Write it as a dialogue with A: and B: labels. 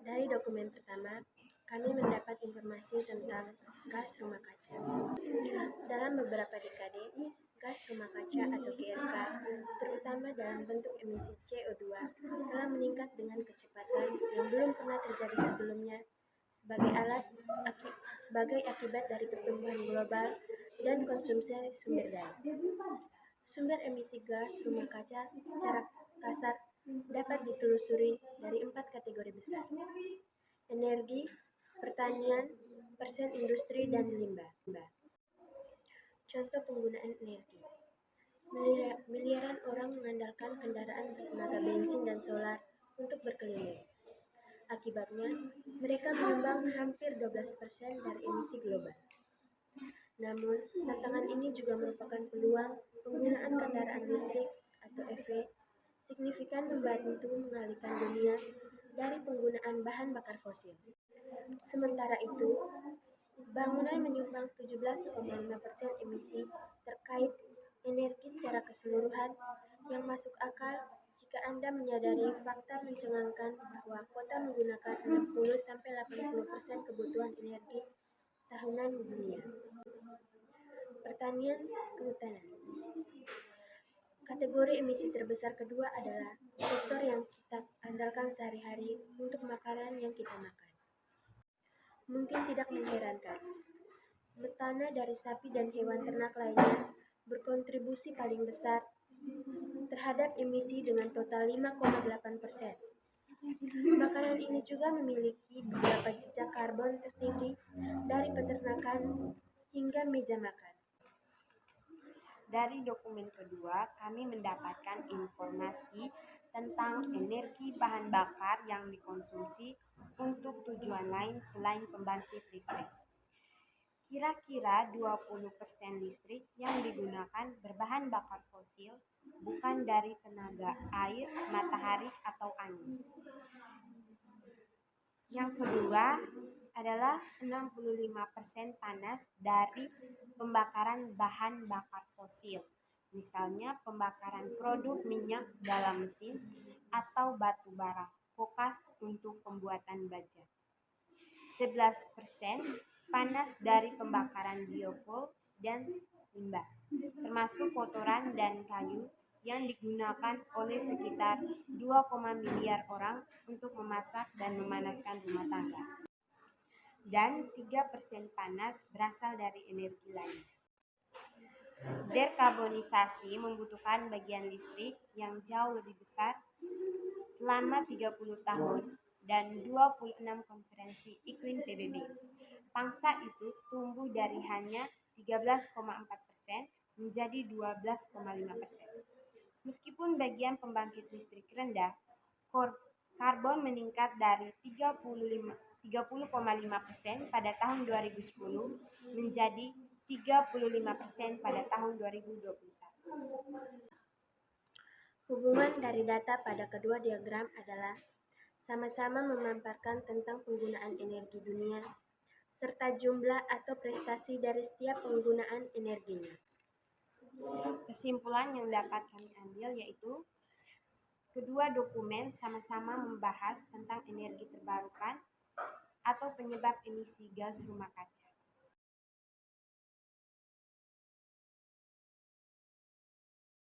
A: Dari dokumen pertama, kami mendapat informasi tentang gas rumah kaca. Dalam beberapa dekade, gas rumah kaca atau GRK, terutama dalam bentuk emisi CO2, telah meningkat dengan kecepatan yang belum pernah terjadi sebelumnya sebagai akibat dari pertumbuhan global dan konsumsi sumber daya. Sumber emisi gas rumah kaca secara kasar dapat ditelusuri dari 4 kategori besar: energi, pertanian, persen industri, dan limbah. Contoh penggunaan energi. Miliaran orang mengandalkan kendaraan bertenaga bensin dan solar untuk berkeliling. Akibatnya, mereka menyumbang hampir 12% dari emisi global. Namun, tantangan ini juga merupakan peluang. Penggunaan kendaraan listrik atau EV signifikan membantu mengalihkan dunia dari penggunaan bahan bakar fosil. Sementara itu, bangunan menyumbang 17,5% emisi terkait energi secara keseluruhan, yang masuk akal jika Anda menyadari fakta mencengangkan bahwa kota menggunakan 60-80% kebutuhan energi tahunan dunia. Pertanian kehutanan. Kategori emisi terbesar kedua adalah sektor yang kita andalkan sehari-hari untuk makanan yang kita makan. Mungkin tidak mengherankan, metana dari sapi dan hewan ternak lainnya berkontribusi paling besar terhadap emisi dengan total 5,8%. Makanan ini juga memiliki beberapa jejak karbon tertinggi, dari peternakan hingga meja makan.
B: Dari dokumen kedua, kami mendapatkan informasi tentang energi bahan bakar yang dikonsumsi untuk tujuan lain selain pembangkit listrik. Kira-kira 20% listrik yang digunakan berbahan bakar fosil, bukan dari tenaga air, matahari, atau angin. Yang kedua adalah 65% panas dari pembakaran bahan bakar fosil, misalnya pembakaran produk minyak dalam mesin atau batu bara kokas untuk pembuatan baja. 11% panas dari pembakaran biofuel dan limbah, termasuk kotoran dan kayu yang digunakan oleh sekitar 2, miliar orang untuk memasak dan memanaskan rumah tangga. Dan 3% panas berasal dari energi lain. Dekarbonisasi membutuhkan bagian listrik yang jauh lebih besar selama 30 tahun dan 26 konferensi iklim PBB. Pangsa itu tumbuh dari hanya 13,4% menjadi 12,5%. Meskipun bagian pembangkit listrik rendah, karbon meningkat dari 30,5% pada tahun 2010 menjadi 35% pada tahun 2021.
A: Hubungan dari data pada kedua diagram adalah sama-sama memaparkan tentang penggunaan energi dunia, serta jumlah atau prestasi dari setiap penggunaan energinya.
B: Kesimpulan yang dapat kami ambil yaitu kedua dokumen sama-sama membahas tentang energi terbarukan atau penyebab emisi gas rumah kaca.